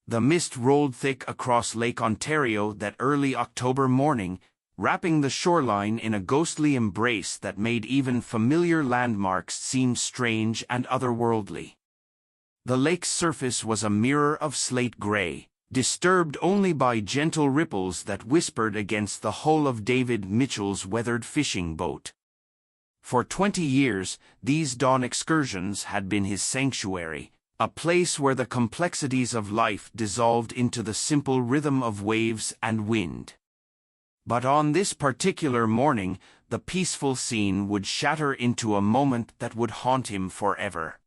The mist rolled thick across Lake Ontario that early October morning, wrapping the shoreline in a ghostly embrace that made even familiar landmarks seem strange and otherworldly. The lake's surface was a mirror of slate gray, disturbed only by gentle ripples that whispered against the hull of David Mitchell's weathered fishing boat. For 20 years, these dawn excursions had been his sanctuary, a place where the complexities of life dissolved into the simple rhythm of waves and wind. But on this particular morning, the peaceful scene would shatter into a moment that would haunt him forever.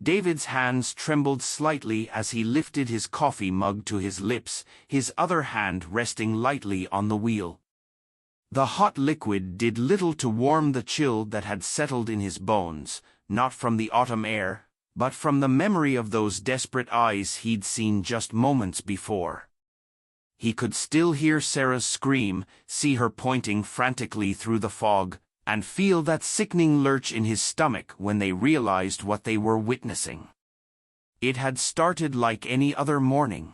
David's hands trembled slightly as he lifted his coffee mug to his lips, his other hand resting lightly on the wheel. The hot liquid did little to warm the chill that had settled in his bones, not from the autumn air, but from the memory of those desperate eyes he'd seen just moments before. He could still hear Sarah's scream, see her pointing frantically through the fog, and feel that sickening lurch in his stomach when they realized what they were witnessing. It had started like any other morning.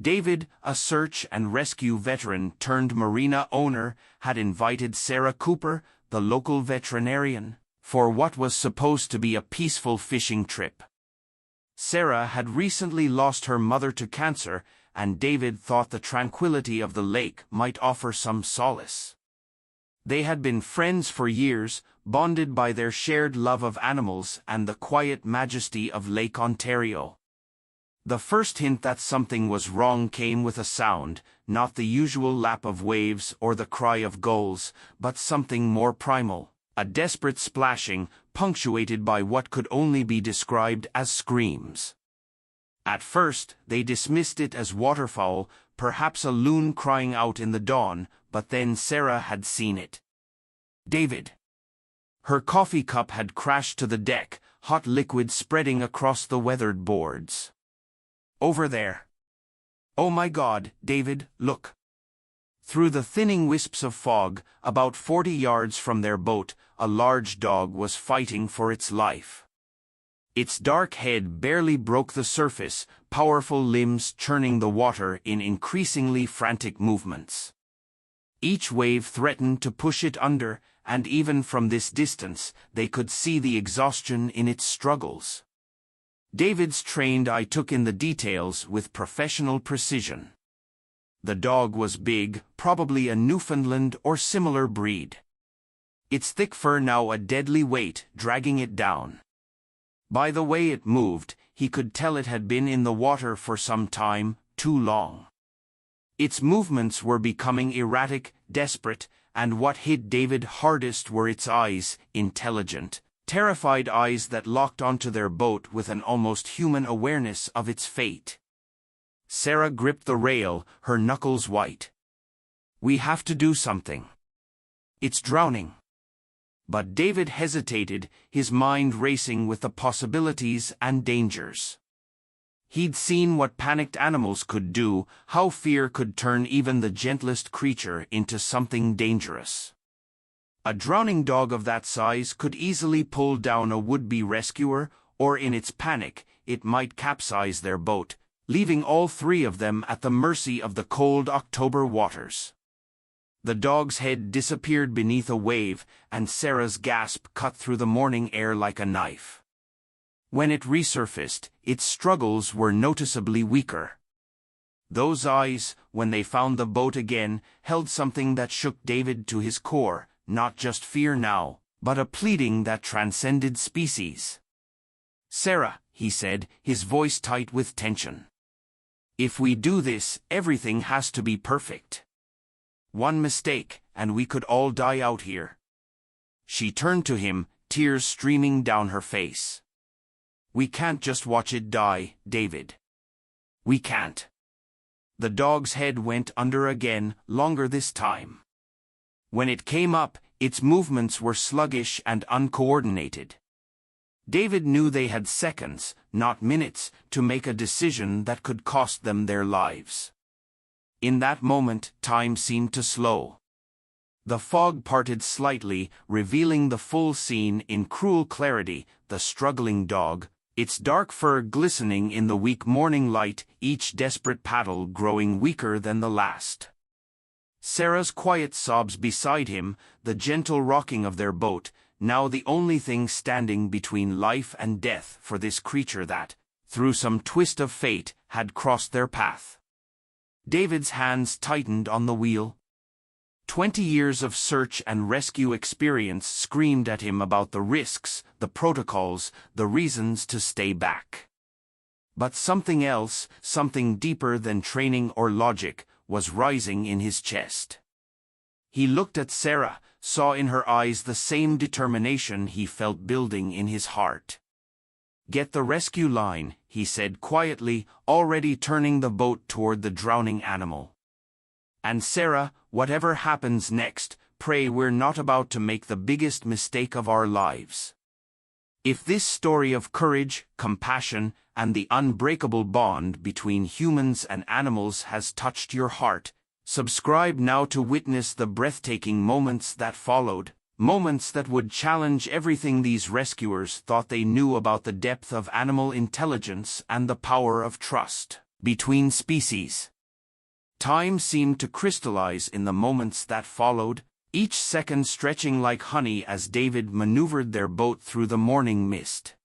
David, a search and rescue veteran turned marina owner, had invited Sarah Cooper, the local veterinarian, for what was supposed to be a peaceful fishing trip. Sarah had recently lost her mother to cancer, and David thought the tranquility of the lake might offer some solace. They had been friends for years, bonded by their shared love of animals and the quiet majesty of Lake Ontario. The first hint that something was wrong came with a sound, not the usual lap of waves or the cry of gulls, but something more primal, a desperate splashing, punctuated by what could only be described as screams. At first, they dismissed it as waterfowl, perhaps a loon crying out in the dawn, but then Sarah had seen it. David. Her coffee cup had crashed to the deck, hot liquid spreading across the weathered boards. Over there. Oh my God, David, look. Through the thinning wisps of fog, about 40 yards from their boat, a large dog was fighting for its life. Its dark head barely broke the surface, powerful limbs churning the water in increasingly frantic movements. Each wave threatened to push it under, and even from this distance, they could see the exhaustion in its struggles. David's trained eye took in the details with professional precision. The dog was big, probably a Newfoundland or similar breed. Its thick fur now a deadly weight, dragging it down. By the way it moved, he could tell it had been in the water for some time, too long. Its movements were becoming erratic, desperate, and what hit David hardest were its eyes, intelligent, terrified eyes that locked onto their boat with an almost human awareness of its fate. Sarah gripped the rail, her knuckles white. We have to do something. It's drowning. But David hesitated, his mind racing with the possibilities and dangers. He'd seen what panicked animals could do, how fear could turn even the gentlest creature into something dangerous. A drowning dog of that size could easily pull down a would-be rescuer, or in its panic, it might capsize their boat, leaving all three of them at the mercy of the cold October waters. The dog's head disappeared beneath a wave, and Sarah's gasp cut through the morning air like a knife. When it resurfaced, its struggles were noticeably weaker. Those eyes, when they found the boat again, held something that shook David to his core, not just fear now, but a pleading that transcended species. Sarah, he said, his voice tight with tension. If we do this, everything has to be perfect. One mistake, and we could all die out here. She turned to him, tears streaming down her face. We can't just watch it die, David. We can't. The dog's head went under again, longer this time. When it came up, its movements were sluggish and uncoordinated. David knew they had seconds, not minutes, to make a decision that could cost them their lives. In that moment, time seemed to slow. The fog parted slightly, revealing the full scene in cruel clarity, the struggling dog, its dark fur glistening in the weak morning light, each desperate paddle growing weaker than the last. Sarah's quiet sobs beside him, the gentle rocking of their boat, now the only thing standing between life and death for this creature that, through some twist of fate, had crossed their path. David's hands tightened on the wheel. 20 years of search and rescue experience screamed at him about the risks, the protocols, the reasons to stay back. But something else, something deeper than training or logic, was rising in his chest. He looked at Sarah, saw in her eyes the same determination he felt building in his heart. "Get the rescue line," he said quietly, already turning the boat toward the drowning animal. "And Sarah, whatever happens next, pray we're not about to make the biggest mistake of our lives." If this story of courage, compassion, and the unbreakable bond between humans and animals has touched your heart, subscribe now to witness the breathtaking moments that followed, moments that would challenge everything these rescuers thought they knew about the depth of animal intelligence and the power of trust between species. Time seemed to crystallize in the moments that followed, each second stretching like honey as David maneuvered their boat through the morning mist.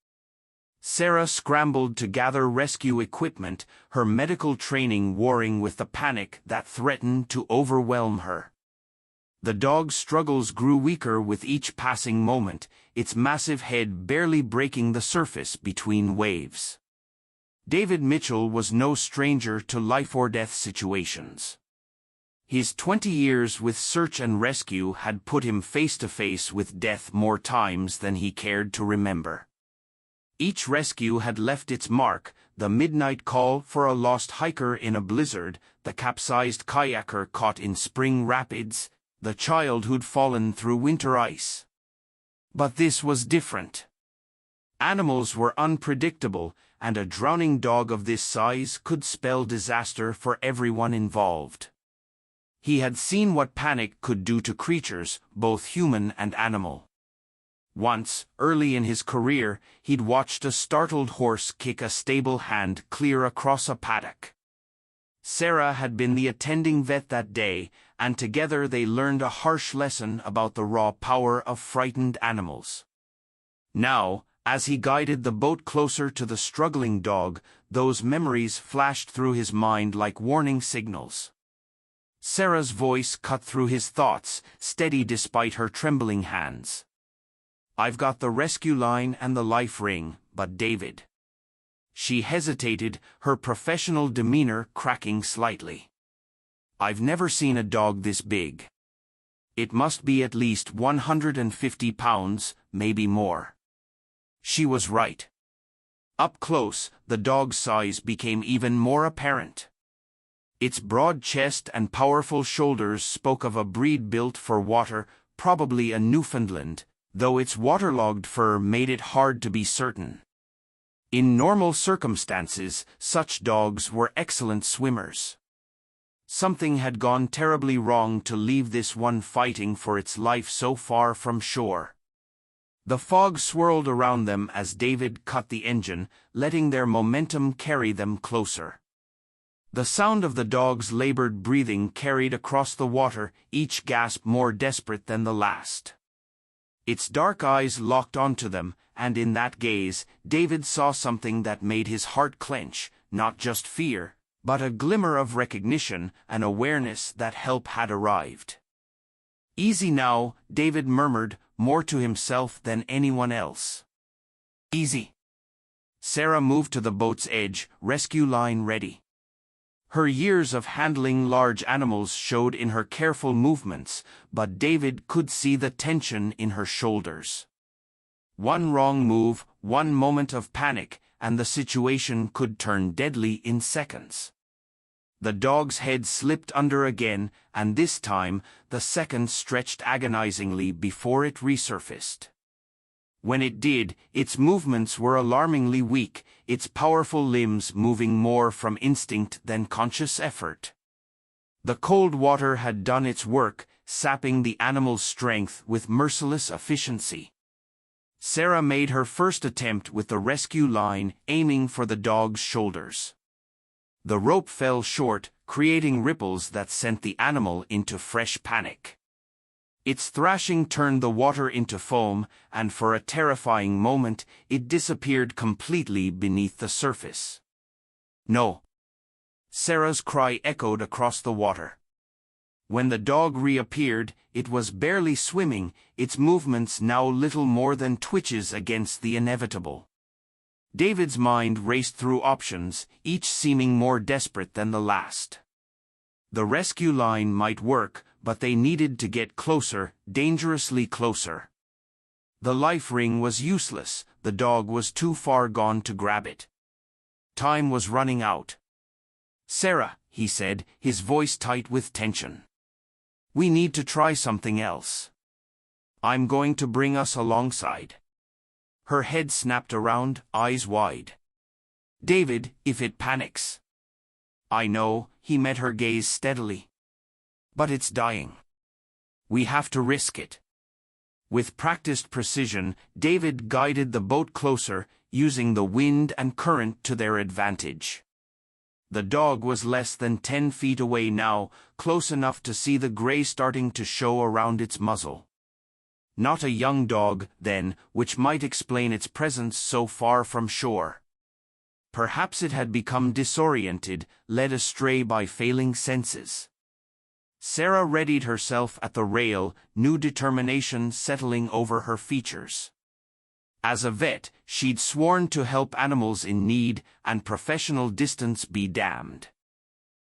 Sarah scrambled to gather rescue equipment, her medical training warring with the panic that threatened to overwhelm her. The dog's struggles grew weaker with each passing moment, its massive head barely breaking the surface between waves. David Mitchell was no stranger to life-or-death situations. His 20 years with search and rescue had put him face-to-face with death more times than he cared to remember. Each rescue had left its mark: the midnight call for a lost hiker in a blizzard, the capsized kayaker caught in spring rapids, the child who'd fallen through winter ice. But this was different. Animals were unpredictable, and a drowning dog of this size could spell disaster for everyone involved. He had seen what panic could do to creatures, both human and animal. Once, early in his career, he'd watched a startled horse kick a stable hand clear across a paddock. Sarah had been the attending vet that day, and together they learned a harsh lesson about the raw power of frightened animals. Now, as he guided the boat closer to the struggling dog, those memories flashed through his mind like warning signals. Sarah's voice cut through his thoughts, steady despite her trembling hands. "I've got the rescue line and the life ring, but David..." She hesitated, her professional demeanor cracking slightly. "I've never seen a dog this big. It must be at least 150 pounds, maybe more." She was right. Up close, the dog's size became even more apparent. Its broad chest and powerful shoulders spoke of a breed built for water, probably a Newfoundland, though its waterlogged fur made it hard to be certain. In normal circumstances, such dogs were excellent swimmers. Something had gone terribly wrong to leave this one fighting for its life so far from shore. The fog swirled around them as David cut the engine, letting their momentum carry them closer. The sound of the dog's labored breathing carried across the water, each gasp more desperate than the last. Its dark eyes locked onto them, and in that gaze, David saw something that made his heart clench, not just fear, but a glimmer of recognition, an awareness that help had arrived. "Easy now," David murmured, more to himself than anyone else. "Easy." Sarah moved to the boat's edge, rescue line ready. Her years of handling large animals showed in her careful movements, but David could see the tension in her shoulders. One wrong move, one moment of panic, and the situation could turn deadly in seconds. The dog's head slipped under again, and this time, the seconds stretched agonizingly before it resurfaced. When it did, its movements were alarmingly weak, its powerful limbs moving more from instinct than conscious effort. The cold water had done its work, sapping the animal's strength with merciless efficiency. Sarah made her first attempt with the rescue line, aiming for the dog's shoulders. The rope fell short, creating ripples that sent the animal into fresh panic. Its thrashing turned the water into foam, and for a terrifying moment, it disappeared completely beneath the surface. "No!" Sarah's cry echoed across the water. When the dog reappeared, it was barely swimming, its movements now little more than twitches against the inevitable. David's mind raced through options, each seeming more desperate than the last. The rescue line might work, but they needed to get closer, dangerously closer. The life ring was useless, the dog was too far gone to grab it. Time was running out. "Sarah," he said, his voice tight with tension. "We need to try something else. I'm going to bring us alongside." Her head snapped around, eyes wide. "David, if it panics." "I know," he met her gaze steadily. "But it's dying. We have to risk it." With practiced precision, David guided the boat closer, using the wind and current to their advantage. The dog was less than 10 feet away now, close enough to see the gray starting to show around its muzzle. Not a young dog, then, which might explain its presence so far from shore. Perhaps it had become disoriented, led astray by failing senses. Sarah readied herself at the rail, new determination settling over her features. As a vet, she'd sworn to help animals in need, and professional distance be damned.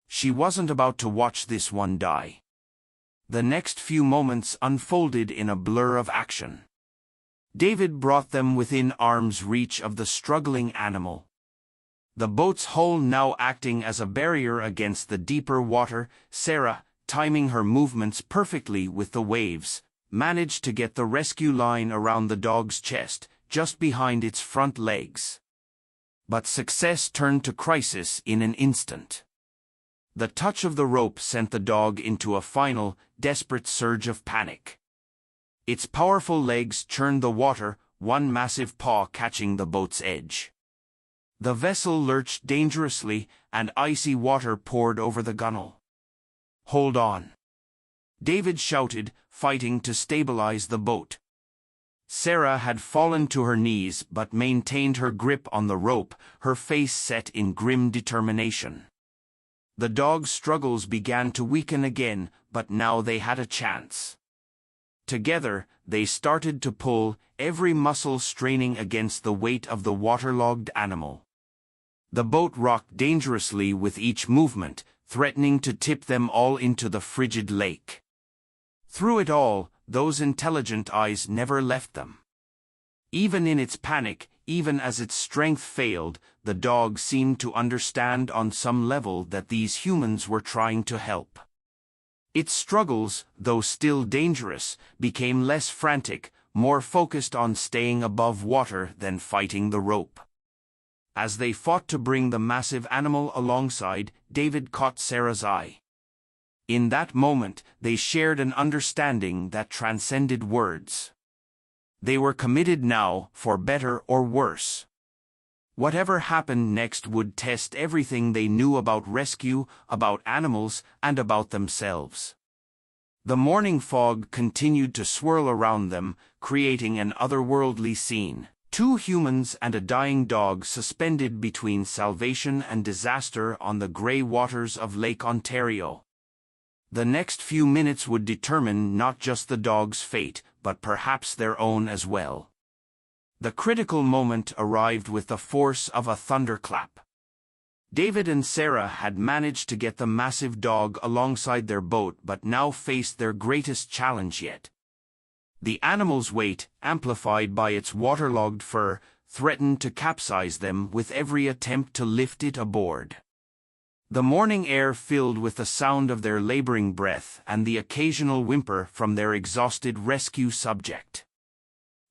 She wasn't about to watch this one die. The next few moments unfolded in a blur of action. David brought them within arm's reach of the struggling animal. The boat's hull now acting as a barrier against the deeper water, Sarah, timing her movements perfectly with the waves, managed to get the rescue line around the dog's chest, just behind its front legs. But success turned to crisis in an instant. The touch of the rope sent the dog into a final, desperate surge of panic. Its powerful legs churned the water, one massive paw catching the boat's edge. The vessel lurched dangerously, and icy water poured over the gunwale. "Hold on!" David shouted, fighting to stabilize the boat. Sarah had fallen to her knees but maintained her grip on the rope, her face set in grim determination. The dog's struggles began to weaken again, but now they had a chance. Together, they started to pull, every muscle straining against the weight of the waterlogged animal. The boat rocked dangerously with each movement, threatening to tip them all into the frigid lake. Through it all, those intelligent eyes never left them. Even in its panic, even as its strength failed, the dog seemed to understand on some level that these humans were trying to help. Its struggles, though still dangerous, became less frantic, more focused on staying above water than fighting the rope. As they fought to bring the massive animal alongside, David caught Sarah's eye. In that moment, they shared an understanding that transcended words. They were committed now, for better or worse. Whatever happened next would test everything they knew about rescue, about animals, and about themselves. The morning fog continued to swirl around them, creating an otherworldly scene. Two humans and a dying dog suspended between salvation and disaster on the grey waters of Lake Ontario. The next few minutes would determine not just the dog's fate, but perhaps their own as well. The critical moment arrived with the force of a thunderclap. David and Sarah had managed to get the massive dog alongside their boat but now faced their greatest challenge yet. The animal's weight, amplified by its waterlogged fur, threatened to capsize them with every attempt to lift it aboard. The morning air filled with the sound of their laboring breath and the occasional whimper from their exhausted rescue subject.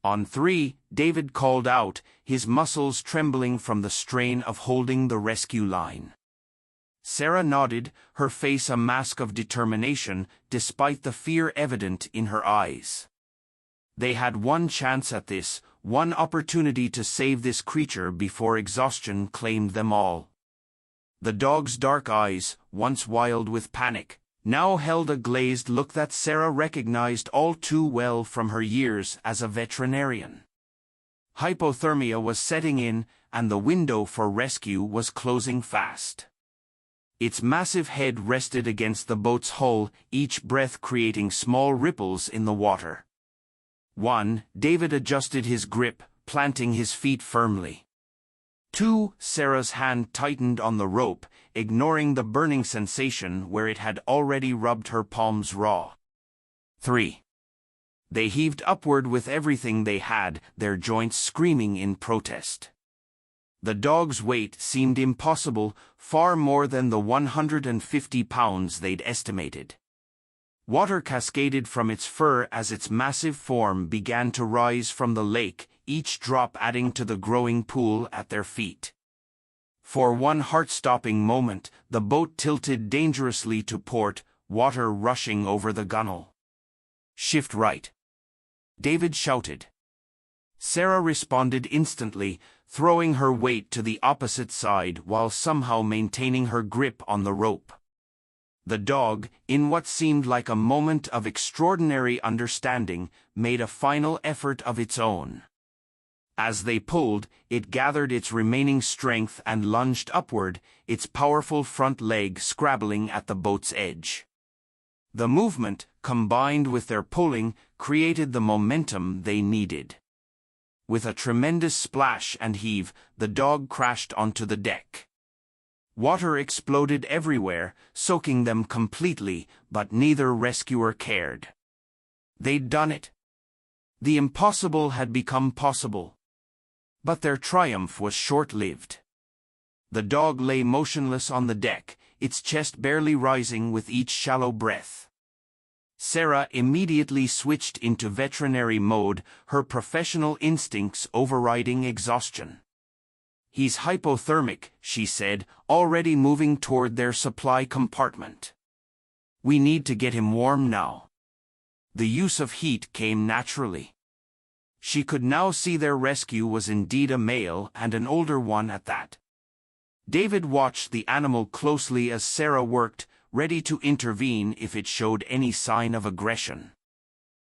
On 3, David called out, his muscles trembling from the strain of holding the rescue line. Sarah nodded, her face a mask of determination, despite the fear evident in her eyes. They had one chance at this, one opportunity to save this creature before exhaustion claimed them all. The dog's dark eyes, once wild with panic, now held a glazed look that Sarah recognized all too well from her years as a veterinarian. Hypothermia was setting in, and the window for rescue was closing fast. Its massive head rested against the boat's hull, each breath creating small ripples in the water. David adjusted his grip, planting his feet firmly. 2. Sarah's hand tightened on the rope, ignoring the burning sensation where it had already rubbed her palms raw. 3. They heaved upward with everything they had, their joints screaming in protest. The dog's weight seemed impossible, far more than the 150 pounds they'd estimated. Water cascaded from its fur as its massive form began to rise from the lake, each drop adding to the growing pool at their feet. For one heart-stopping moment, the boat tilted dangerously to port, water rushing over the gunwale. "Shift right," David shouted. Sarah responded instantly, throwing her weight to the opposite side while somehow maintaining her grip on the rope. The dog, in what seemed like a moment of extraordinary understanding, made a final effort of its own. As they pulled, it gathered its remaining strength and lunged upward, its powerful front leg scrabbling at the boat's edge. The movement, combined with their pulling, created the momentum they needed. With a tremendous splash and heave, the dog crashed onto the deck. Water exploded everywhere, soaking them completely, but neither rescuer cared. They'd done it. The impossible had become possible. But their triumph was short-lived. The dog lay motionless on the deck, its chest barely rising with each shallow breath. Sarah immediately switched into veterinary mode, her professional instincts overriding exhaustion. "He's hypothermic," she said, already moving toward their supply compartment. "We need to get him warm now." The use of heat came naturally. She could now see their rescue was indeed a male, and an older one at that. David watched the animal closely as Sarah worked, ready to intervene if it showed any sign of aggression.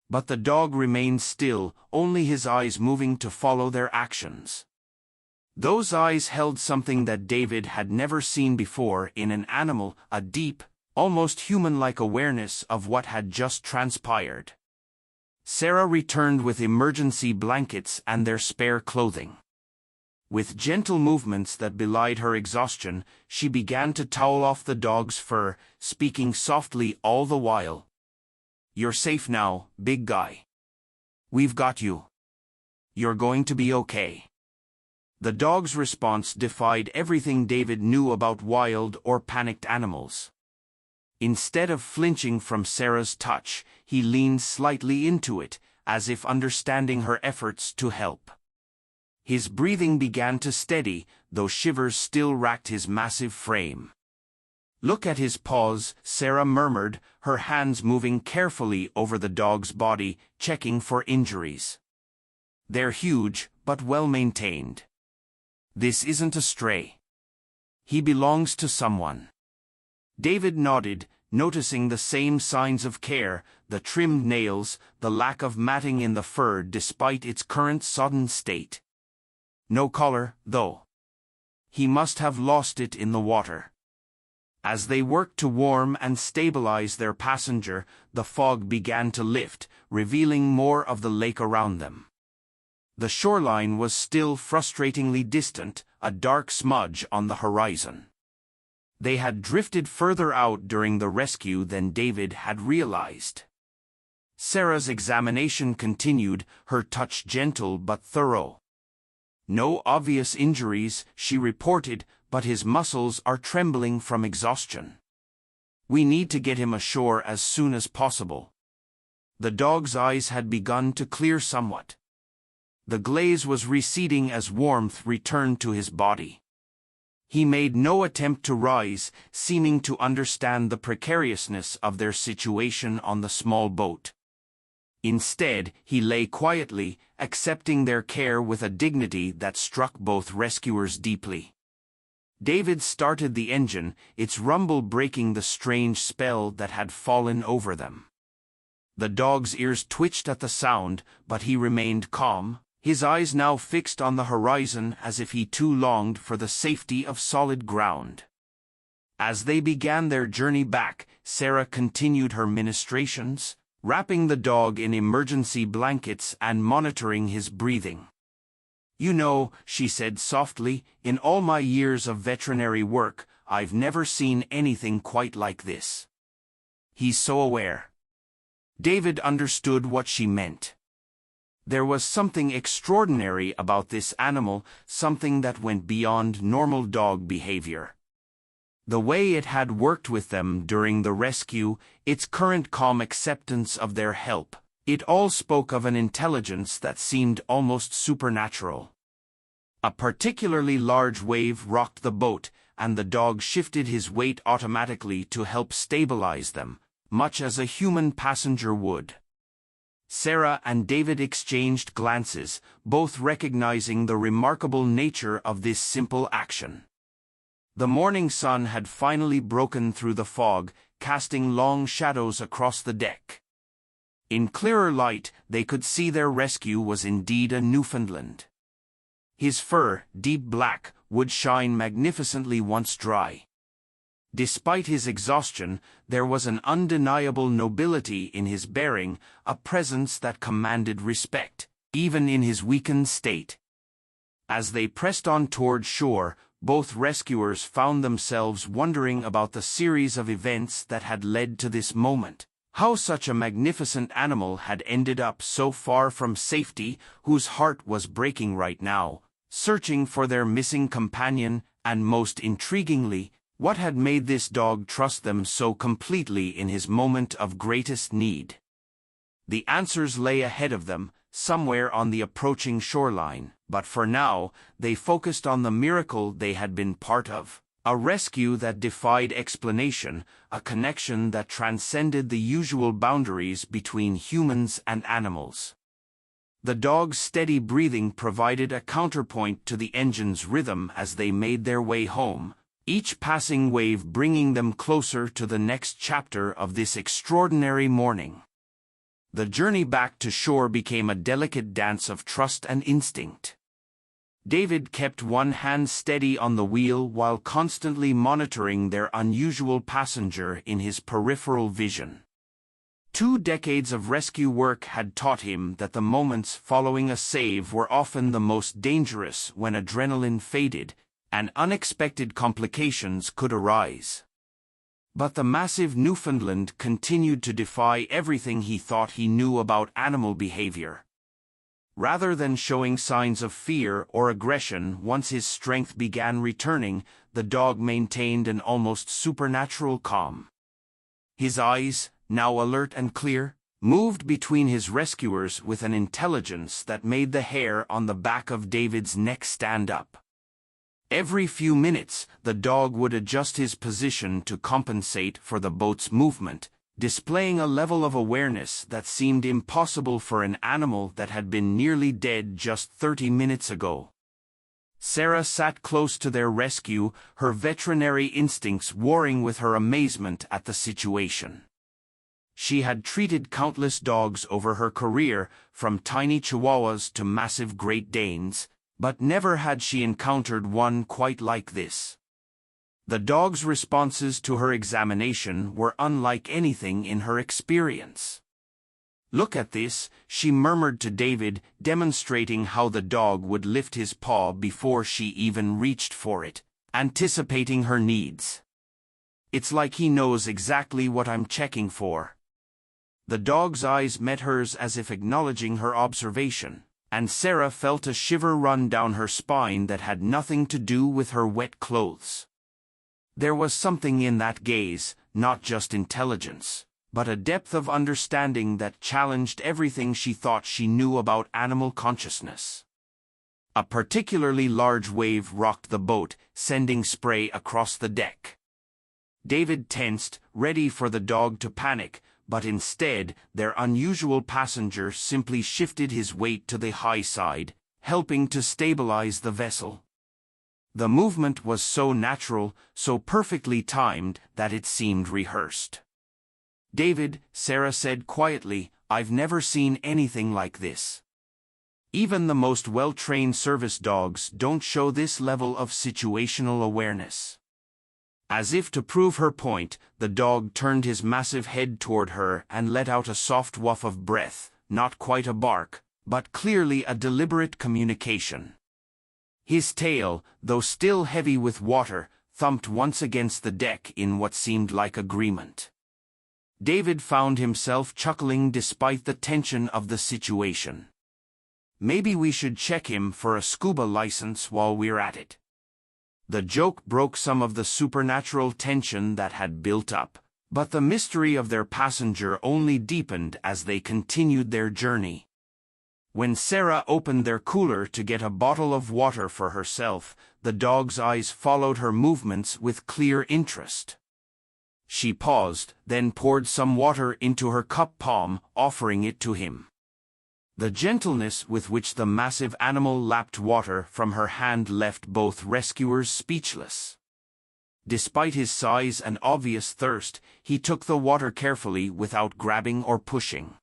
But the dog remained still, only his eyes moving to follow their actions. Those eyes held something that David had never seen before in an animal, a deep, almost human-like awareness of what had just transpired. Sarah returned with emergency blankets and their spare clothing. With gentle movements that belied her exhaustion, she began to towel off the dog's fur, speaking softly all the while. "You're safe now, big guy. We've got you. You're going to be okay." The dog's response defied everything David knew about wild or panicked animals. Instead of flinching from Sarah's touch, he leaned slightly into it, as if understanding her efforts to help. His breathing began to steady, though shivers still racked his massive frame. "Look at his paws," Sarah murmured, her hands moving carefully over the dog's body, checking for injuries. "They're huge, but well-maintained. This isn't a stray. He belongs to someone." David nodded, noticing the same signs of care, the trimmed nails, the lack of matting in the fur despite its current sodden state. No collar, though. He must have lost it in the water. As they worked to warm and stabilize their passenger, the fog began to lift, revealing more of the lake around them. The shoreline was still frustratingly distant, a dark smudge on the horizon. They had drifted further out during the rescue than David had realized. Sarah's examination continued, her touch gentle but thorough. "No obvious injuries," she reported, "but his muscles are trembling from exhaustion. We need to get him ashore as soon as possible." The dog's eyes had begun to clear somewhat. The glaze was receding as warmth returned to his body. He made no attempt to rise, seeming to understand the precariousness of their situation on the small boat. Instead, he lay quietly, accepting their care with a dignity that struck both rescuers deeply. David started the engine, its rumble breaking the strange spell that had fallen over them. The dog's ears twitched at the sound, but he remained calm, his eyes now fixed on the horizon as if he too longed for the safety of solid ground. As they began their journey back, Sarah continued her ministrations, wrapping the dog in emergency blankets and monitoring his breathing. "You know," she said softly, "in all my years of veterinary work, I've never seen anything quite like this. He's so aware." David understood what she meant. There was something extraordinary about this animal, something that went beyond normal dog behavior. The way it had worked with them during the rescue, its current calm acceptance of their help, it all spoke of an intelligence that seemed almost supernatural. A particularly large wave rocked the boat, and the dog shifted his weight automatically to help stabilize them, much as a human passenger would. Sarah and David exchanged glances, both recognizing the remarkable nature of this simple action. The morning sun had finally broken through the fog, casting long shadows across the deck. In clearer light, they could see their rescue was indeed a Newfoundland. His fur, deep black, would shine magnificently once dry. Despite his exhaustion, there was an undeniable nobility in his bearing, a presence that commanded respect, even in his weakened state. As they pressed on toward shore, both rescuers found themselves wondering about the series of events that had led to this moment. How such a magnificent animal had ended up so far from safety, whose heart was breaking right now, searching for their missing companion, and most intriguingly, what had made this dog trust them so completely in his moment of greatest need? The answers lay ahead of them, somewhere on the approaching shoreline, but for now, they focused on the miracle they had been part of. A rescue that defied explanation, a connection that transcended the usual boundaries between humans and animals. The dog's steady breathing provided a counterpoint to the engine's rhythm as they made their way home, each passing wave bringing them closer to the next chapter of this extraordinary morning. The journey back to shore became a delicate dance of trust and instinct. David kept one hand steady on the wheel while constantly monitoring their unusual passenger in his peripheral vision. 2 decades of rescue work had taught him that the moments following a save were often the most dangerous when adrenaline faded, and unexpected complications could arise. But the massive Newfoundland continued to defy everything he thought he knew about animal behavior. Rather than showing signs of fear or aggression once his strength began returning, the dog maintained an almost supernatural calm. His eyes, now alert and clear, moved between his rescuers with an intelligence that made the hair on the back of David's neck stand up. Every few minutes, the dog would adjust his position to compensate for the boat's movement, displaying a level of awareness that seemed impossible for an animal that had been nearly dead just 30 minutes ago. Sarah sat close to their rescue, her veterinary instincts warring with her amazement at the situation. She had treated countless dogs over her career, from tiny Chihuahuas to massive Great Danes, but never had she encountered one quite like this. The dog's responses to her examination were unlike anything in her experience. "Look at this," she murmured to David, demonstrating how the dog would lift his paw before she even reached for it, anticipating her needs. "It's like he knows exactly what I'm checking for." The dog's eyes met hers as if acknowledging her observation, and Sarah felt a shiver run down her spine that had nothing to do with her wet clothes. There was something in that gaze, not just intelligence, but a depth of understanding that challenged everything she thought she knew about animal consciousness. A particularly large wave rocked the boat, sending spray across the deck. David tensed, ready for the dog to panic, but instead, their unusual passenger simply shifted his weight to the high side, helping to stabilize the vessel. The movement was so natural, so perfectly timed, that it seemed rehearsed. "David," Sarah said quietly, "I've never seen anything like this. Even the most well-trained service dogs don't show this level of situational awareness." As if to prove her point, the dog turned his massive head toward her and let out a soft woof of breath, not quite a bark, but clearly a deliberate communication. His tail, though still heavy with water, thumped once against the deck in what seemed like agreement. David found himself chuckling despite the tension of the situation. "Maybe we should check him for a scuba license while we're at it." The joke broke some of the supernatural tension that had built up, but the mystery of their passenger only deepened as they continued their journey. When Sarah opened their cooler to get a bottle of water for herself, the dog's eyes followed her movements with clear interest. She paused, then poured some water into her cup palm, offering it to him. The gentleness with which the massive animal lapped water from her hand left both rescuers speechless. Despite his size and obvious thirst, he took the water carefully without grabbing or pushing.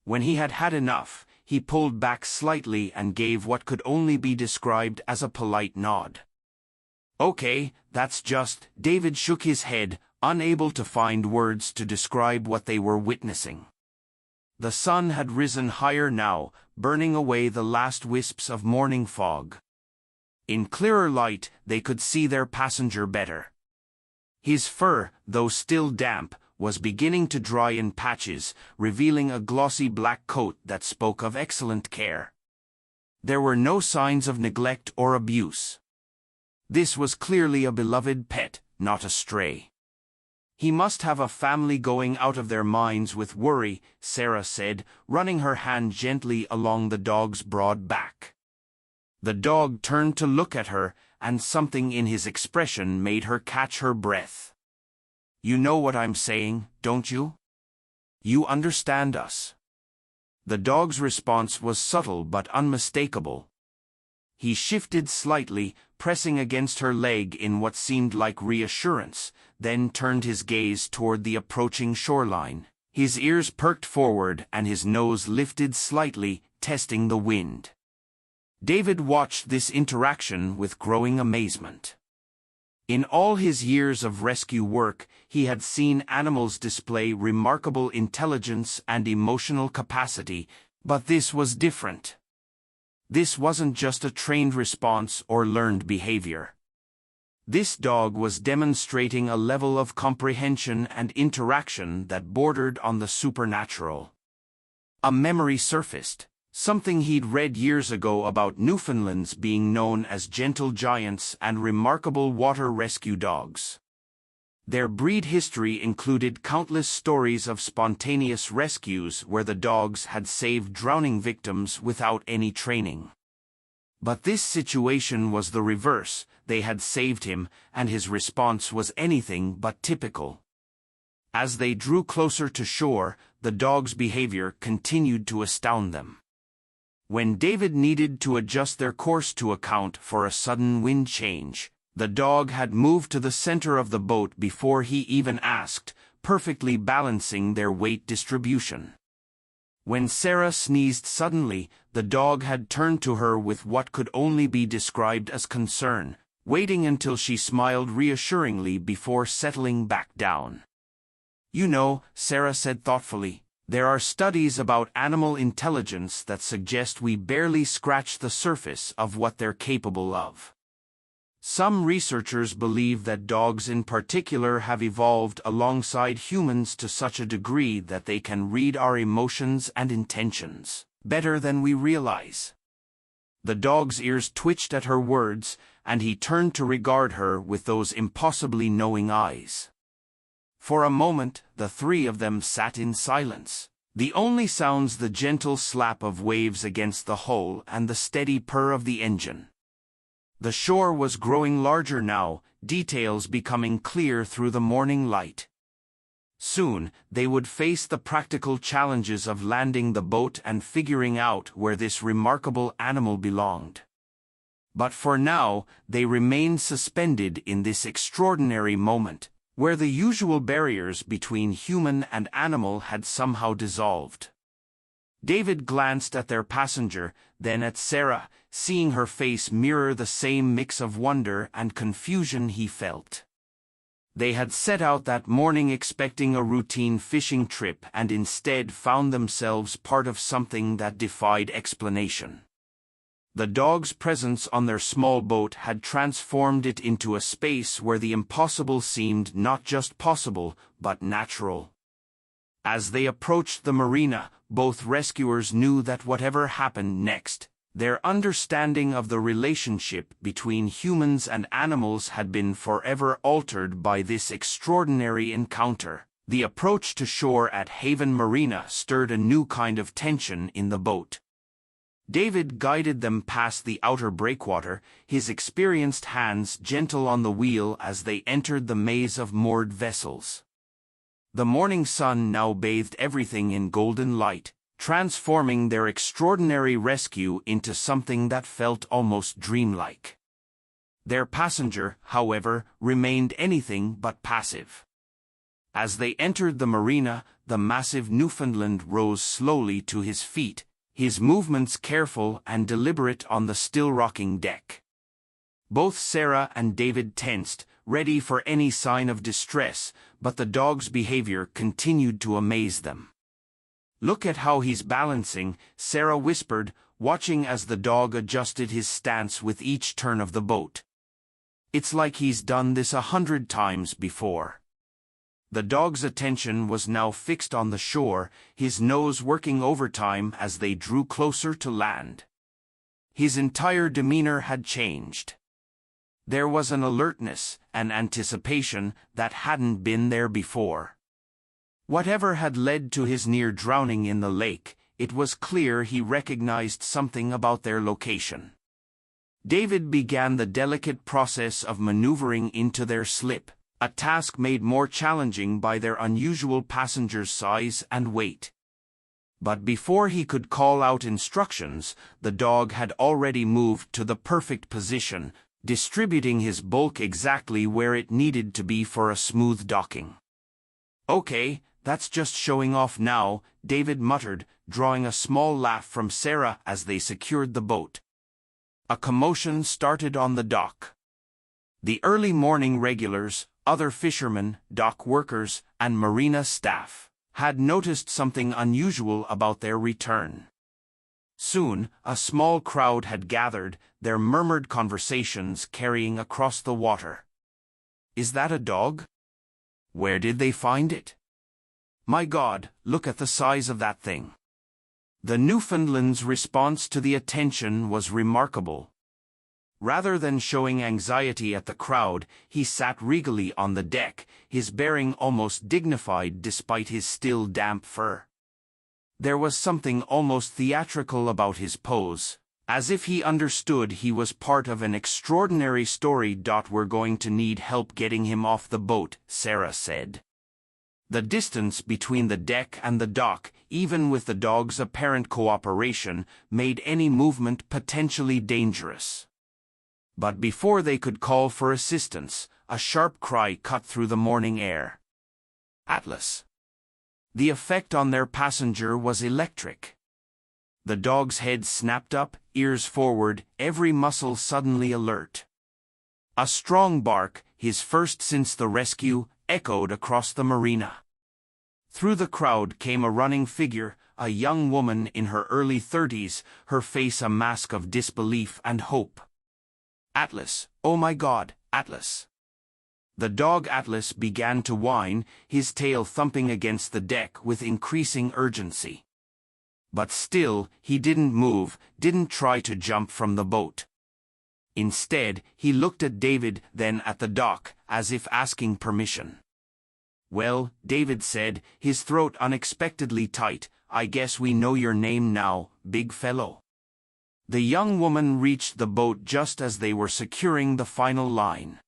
When he had had enough, he pulled back slightly and gave what could only be described as a polite nod. "Okay, that's just..." David shook his head, unable to find words to describe what they were witnessing. The sun had risen higher now, burning away the last wisps of morning fog. In clearer light, they could see their passenger better. His fur, though still damp, was beginning to dry in patches, revealing a glossy black coat that spoke of excellent care. There were no signs of neglect or abuse. This was clearly a beloved pet, not a stray. "He must have a family going out of their minds with worry," Sarah said, running her hand gently along the dog's broad back. The dog turned to look at her, and something in his expression made her catch her breath. "You know what I'm saying, don't you? You understand us." The dog's response was subtle but unmistakable. He shifted slightly, pressing against her leg in what seemed like reassurance, then turned his gaze toward the approaching shoreline. His ears perked forward and his nose lifted slightly, testing the wind. David watched this interaction with growing amazement. In all his years of rescue work, he had seen animals display remarkable intelligence and emotional capacity, but this was different. This wasn't just a trained response or learned behavior. This dog was demonstrating a level of comprehension and interaction that bordered on the supernatural. A memory surfaced, something he'd read years ago about Newfoundlands being known as gentle giants and remarkable water rescue dogs. Their breed history included countless stories of spontaneous rescues where the dogs had saved drowning victims without any training. But this situation was the reverse. They had saved him, and his response was anything but typical. As they drew closer to shore, the dog's behavior continued to astound them. When David needed to adjust their course to account for a sudden wind change, the dog had moved to the center of the boat before he even asked, perfectly balancing their weight distribution. When Sarah sneezed suddenly, the dog had turned to her with what could only be described as concern, waiting until she smiled reassuringly before settling back down. "You know," Sarah said thoughtfully, "there are studies about animal intelligence that suggest we barely scratch the surface of what they're capable of. Some researchers believe that dogs in particular have evolved alongside humans to such a degree that they can read our emotions and intentions better than we realize." The dog's ears twitched at her words, and he turned to regard her with those impossibly knowing eyes. For a moment, the three of them sat in silence, the only sounds the gentle slap of waves against the hull and the steady purr of the engine. The shore was growing larger now, details becoming clear through the morning light. Soon, they would face the practical challenges of landing the boat and figuring out where this remarkable animal belonged. But for now, they remained suspended in this extraordinary moment, where the usual barriers between human and animal had somehow dissolved. David glanced at their passenger, then at Sarah, seeing her face mirror the same mix of wonder and confusion he felt. They had set out that morning expecting a routine fishing trip and instead found themselves part of something that defied explanation. The dog's presence on their small boat had transformed it into a space where the impossible seemed not just possible, but natural. As they approached the marina, both rescuers knew that whatever happened next, their understanding of the relationship between humans and animals had been forever altered by this extraordinary encounter. The approach to shore at Haven Marina stirred a new kind of tension in the boat. David guided them past the outer breakwater, his experienced hands gentle on the wheel as they entered the maze of moored vessels. The morning sun now bathed everything in golden light, transforming their extraordinary rescue into something that felt almost dreamlike. Their passenger, however, remained anything but passive. As they entered the marina, the massive Newfoundland rose slowly to his feet, his movements careful and deliberate on the still-rocking deck. Both Sarah and David tensed, ready for any sign of distress, but the dog's behavior continued to amaze them. "Look at how he's balancing," Sarah whispered, watching as the dog adjusted his stance with each turn of the boat. "It's like he's done this 100 times before." The dog's attention was now fixed on the shore, his nose working overtime as they drew closer to land. His entire demeanor had changed. There was an alertness, an anticipation, that hadn't been there before. Whatever had led to his near drowning in the lake, it was clear he recognized something about their location. David began the delicate process of maneuvering into their slip, a task made more challenging by their unusual passenger's size and weight. But before he could call out instructions, the dog had already moved to the perfect position, distributing his bulk exactly where it needed to be for a smooth docking. "Okay, that's just showing off now," David muttered, drawing a small laugh from Sarah as they secured the boat. A commotion started on the dock. The early morning regulars, other fishermen, dock workers, and marina staff had noticed something unusual about their return. Soon, a small crowd had gathered, their murmured conversations carrying across the water. "Is that a dog? Where did they find it? My God, look at the size of that thing." The Newfoundland's response to the attention was remarkable. Rather than showing anxiety at the crowd, he sat regally on the deck, his bearing almost dignified despite his still damp fur. There was something almost theatrical about his pose, as if he understood he was part of an extraordinary story. "We're going to need help getting him off the boat," Sarah said. The distance between the deck and the dock, even with the dog's apparent cooperation, made any movement potentially dangerous. But before they could call for assistance, a sharp cry cut through the morning air. "Atlas!" The effect on their passenger was electric. The dog's head snapped up, ears forward, every muscle suddenly alert. A strong bark, his first since the rescue, echoed across the marina. Through the crowd came a running figure, a young woman in her early 30s, her face a mask of disbelief and hope. "Atlas, oh my God, Atlas!" The dog Atlas began to whine, his tail thumping against the deck with increasing urgency. But still, he didn't move, didn't try to jump from the boat. Instead, he looked at David, then at the dock, as if asking permission. "Well," David said, his throat unexpectedly tight, "I guess we know your name now, big fellow." The young woman reached the boat just as they were securing the final line.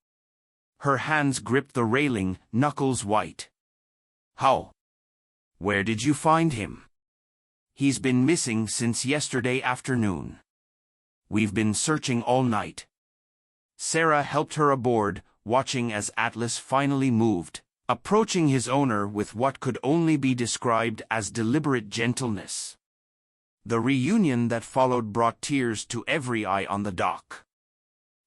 Her hands gripped the railing, knuckles white. How? Where did you find him? He's been missing since yesterday afternoon. We've been searching all night. Sarah helped her aboard, watching as Atlas finally moved, approaching his owner with what could only be described as deliberate gentleness. The reunion that followed brought tears to every eye on the dock.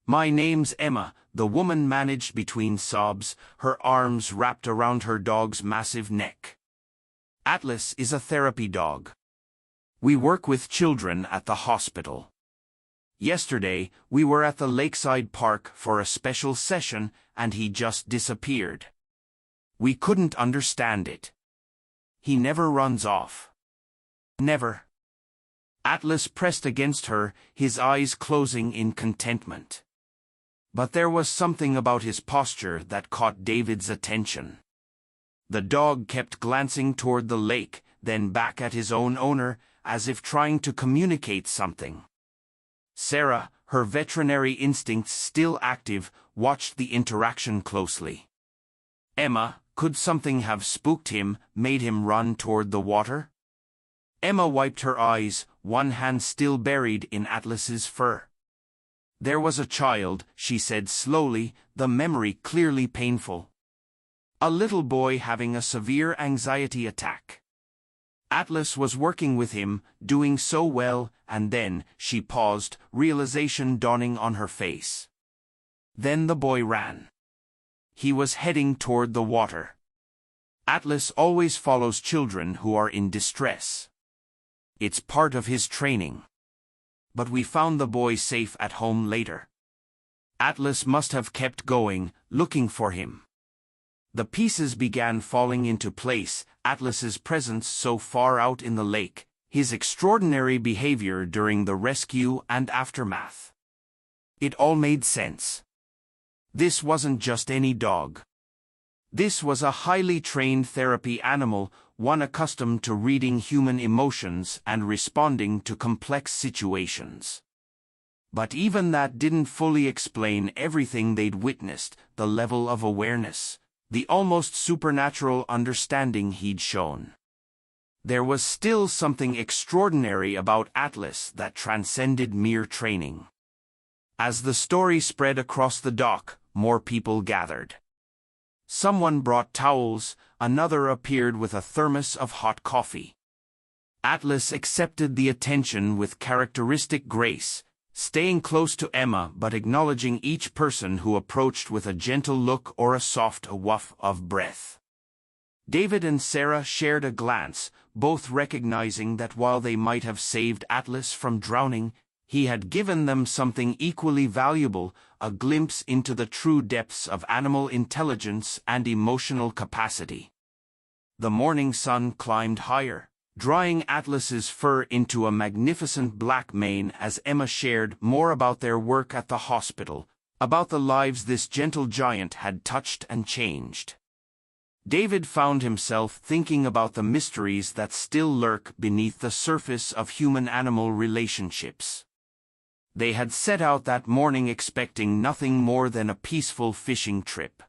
"My name's Emma," the woman managed between sobs, her arms wrapped around her dog's massive neck. "Atlas is a therapy dog. We work with children at the hospital. Yesterday, we were at the Lakeside Park for a special session, and he just disappeared. We couldn't understand it. He never runs off. Never." Atlas pressed against her, his eyes closing in contentment. But there was something about his posture that caught David's attention. The dog kept glancing toward the lake, then back at his own owner, as if trying to communicate something. Sarah, her veterinary instincts still active, watched the interaction closely. "Emma, could something have spooked him, made him run toward the water?" Emma wiped her eyes, one hand still buried in Atlas's fur. "There was a child," she said slowly, the memory clearly painful. "A little boy having a severe anxiety attack. Atlas was working with him, doing so well, and then," she paused, realization dawning on her face. "Then the boy ran. He was heading toward the water. Atlas always follows children who are in distress. It's part of his training. But we found the boy safe at home later. Atlas must have kept going, looking for him." The pieces began falling into place, Atlas's presence so far out in the lake, his extraordinary behavior during the rescue and aftermath. It all made sense. This wasn't just any dog. This was a highly trained therapy animal, one accustomed to reading human emotions and responding to complex situations. But even that didn't fully explain everything they'd witnessed, the level of awareness, the almost supernatural understanding he'd shown. There was still something extraordinary about Atlas that transcended mere training. As the story spread across the dock, more people gathered. Someone brought towels, another appeared with a thermos of hot coffee. Atlas accepted the attention with characteristic grace, staying close to Emma but acknowledging each person who approached with a gentle look or a soft waft of breath. David and Sarah shared a glance, both recognizing that while they might have saved Atlas from drowning, he had given them something equally valuable, a glimpse into the true depths of animal intelligence and emotional capacity. The morning sun climbed higher, drying Atlas's fur into a magnificent black mane as Emma shared more about their work at the hospital, about the lives this gentle giant had touched and changed. David found himself thinking about the mysteries that still lurk beneath the surface of human-animal relationships. They had set out that morning expecting nothing more than a peaceful fishing trip.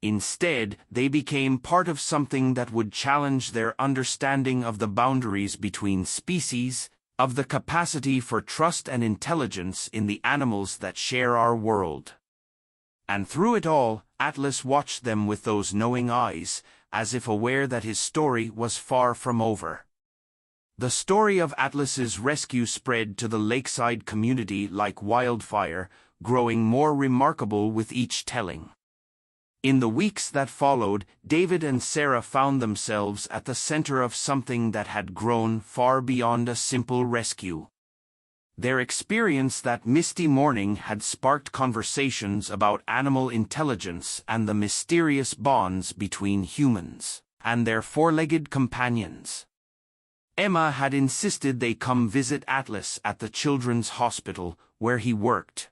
Instead, they became part of something that would challenge their understanding of the boundaries between species, of the capacity for trust and intelligence in the animals that share our world. And through it all, Atlas watched them with those knowing eyes, as if aware that his story was far from over. The story of Atlas's rescue spread to the lakeside community like wildfire, growing more remarkable with each telling. In the weeks that followed, David and Sarah found themselves at the center of something that had grown far beyond a simple rescue. Their experience that misty morning had sparked conversations about animal intelligence and the mysterious bonds between humans and their four-legged companions. Emma had insisted they come visit Atlas at the children's hospital, where he worked.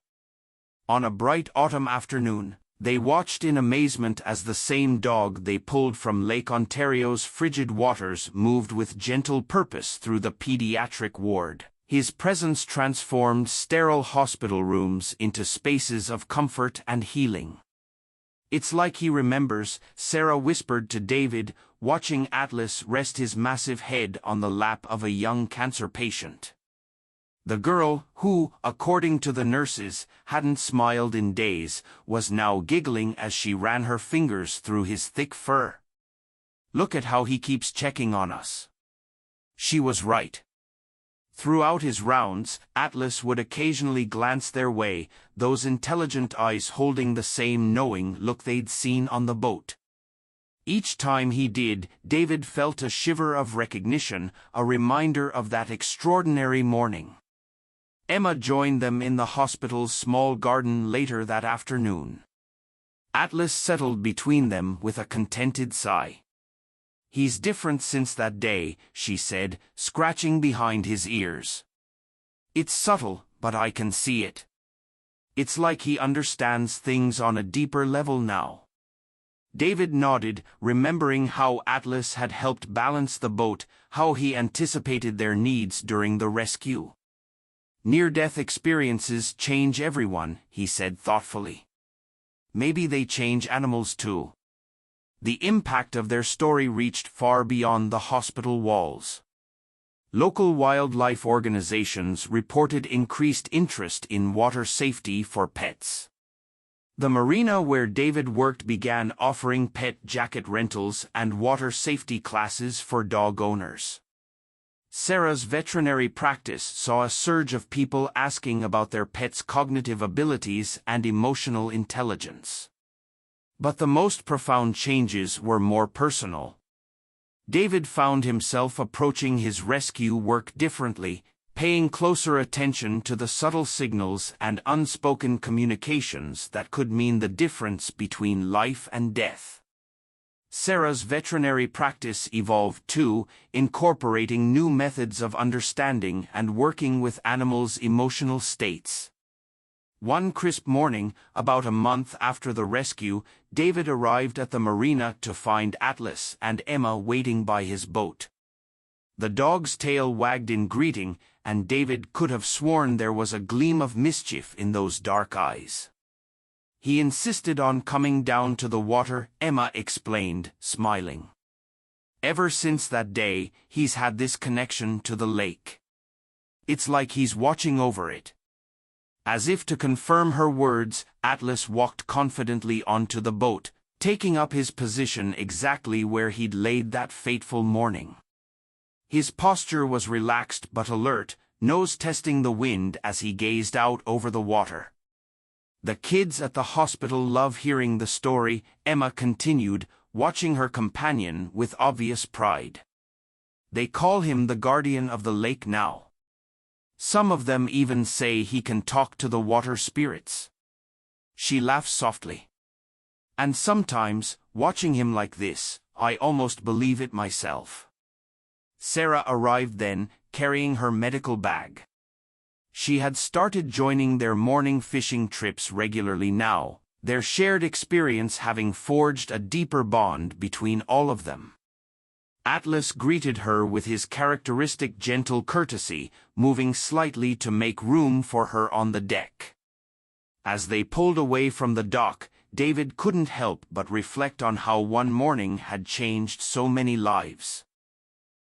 On a bright autumn afternoon, they watched in amazement as the same dog they pulled from Lake Ontario's frigid waters moved with gentle purpose through the pediatric ward. His presence transformed sterile hospital rooms into spaces of comfort and healing. It's like he remembers, Sarah whispered to David, watching Atlas rest his massive head on the lap of a young cancer patient. The girl, who, according to the nurses, hadn't smiled in days, was now giggling as she ran her fingers through his thick fur. "Look at how he keeps checking on us." She was right. Throughout his rounds, Atlas would occasionally glance their way, those intelligent eyes holding the same knowing look they'd seen on the boat. Each time he did, David felt a shiver of recognition, a reminder of that extraordinary morning. Emma joined them in the hospital's small garden later that afternoon. Atlas settled between them with a contented sigh. "He's different since that day," she said, scratching behind his ears. "It's subtle, but I can see it. It's like he understands things on a deeper level now." David nodded, remembering how Atlas had helped balance the boat, how he anticipated their needs during the rescue. "Near-death experiences change everyone," he said thoughtfully. "Maybe they change animals too." The impact of their story reached far beyond the hospital walls. Local wildlife organizations reported increased interest in water safety for pets. The marina where David worked began offering pet jacket rentals and water safety classes for dog owners. Sarah's veterinary practice saw a surge of people asking about their pets' cognitive abilities and emotional intelligence. But the most profound changes were more personal. David found himself approaching his rescue work differently, paying closer attention to the subtle signals and unspoken communications that could mean the difference between life and death. Sarah's veterinary practice evolved too, incorporating new methods of understanding and working with animals' emotional states. One crisp morning, about a month after the rescue, David arrived at the marina to find Atlas and Emma waiting by his boat. The dog's tail wagged in greeting, and David could have sworn there was a gleam of mischief in those dark eyes. "He insisted on coming down to the water," Emma explained, smiling. "Ever since that day, he's had this connection to the lake. It's like he's watching over it." As if to confirm her words, Atlas walked confidently onto the boat, taking up his position exactly where he'd laid that fateful morning. His posture was relaxed but alert, nose testing the wind as he gazed out over the water. "The kids at the hospital love hearing the story," Emma continued, watching her companion with obvious pride. "They call him the guardian of the lake now. Some of them even say he can talk to the water spirits." She laughed softly. "And sometimes, watching him like this, I almost believe it myself." Sarah arrived then, carrying her medical bag. She had started joining their morning fishing trips regularly now, their shared experience having forged a deeper bond between all of them. Atlas greeted her with his characteristic gentle courtesy, moving slightly to make room for her on the deck. As they pulled away from the dock, David couldn't help but reflect on how one morning had changed so many lives.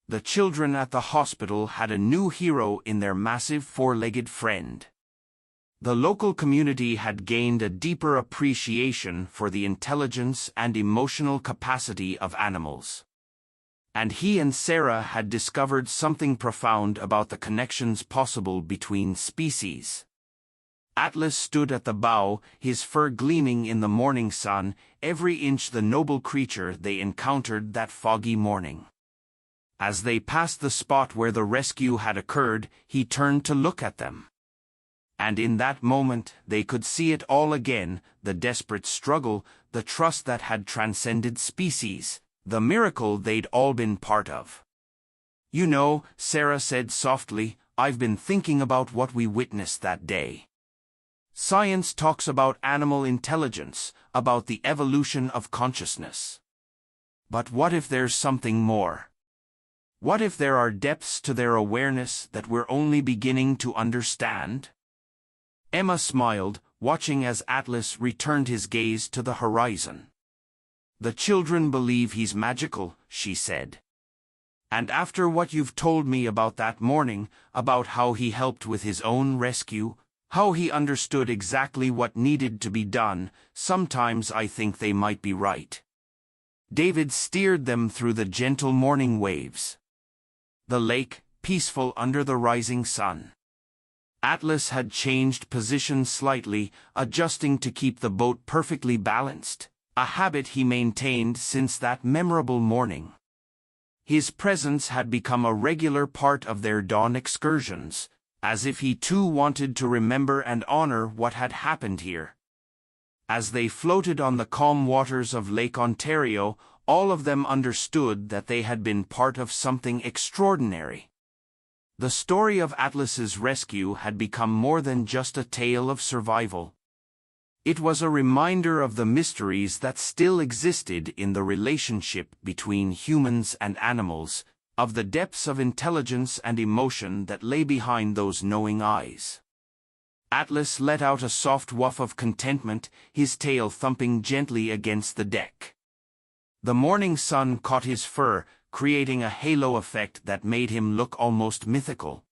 The children at the hospital had a new hero in their massive four-legged friend. The local community had gained a deeper appreciation for the intelligence and emotional capacity of animals. And he and Sarah had discovered something profound about the connections possible between species. Atlas stood at the bow, his fur gleaming in the morning sun, every inch the noble creature they encountered that foggy morning. As they passed the spot where the rescue had occurred, he turned to look at them. And in that moment, they could see it all again, the desperate struggle, the trust that had transcended species. The miracle they'd all been part of. "You know," Sarah said softly, "I've been thinking about what we witnessed that day. Science talks about animal intelligence, about the evolution of consciousness. But what if there's something more? What if there are depths to their awareness that we're only beginning to understand?" Emma smiled, watching as Atlas returned his gaze to the horizon. "The children believe he's magical," she said. "And after what you've told me about that morning, about how he helped with his own rescue, how he understood exactly what needed to be done, sometimes I think they might be right." David steered them through the gentle morning waves. The lake, peaceful under the rising sun. Atlas had changed position slightly, adjusting to keep the boat perfectly balanced, a habit he maintained since that memorable morning. His presence had become a regular part of their dawn excursions, as if he too wanted to remember and honor what had happened here. As they floated on the calm waters of Lake Ontario, all of them understood that they had been part of something extraordinary. The story of Atlas's rescue had become more than just a tale of survival. It was a reminder of the mysteries that still existed in the relationship between humans and animals, of the depths of intelligence and emotion that lay behind those knowing eyes. Atlas let out a soft woof of contentment, his tail thumping gently against the deck. The morning sun caught his fur, creating a halo effect that made him look almost mythical.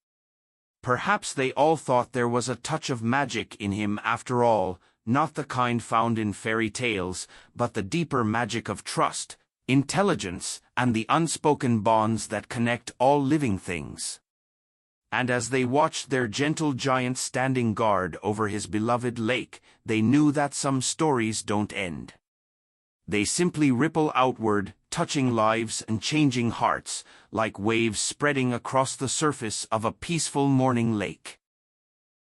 Perhaps they all thought there was a touch of magic in him after all, not the kind found in fairy tales, but the deeper magic of trust, intelligence, and the unspoken bonds that connect all living things. And as they watched their gentle giant standing guard over his beloved lake, they knew that some stories don't end. They simply ripple outward, touching lives and changing hearts, like waves spreading across the surface of a peaceful morning lake.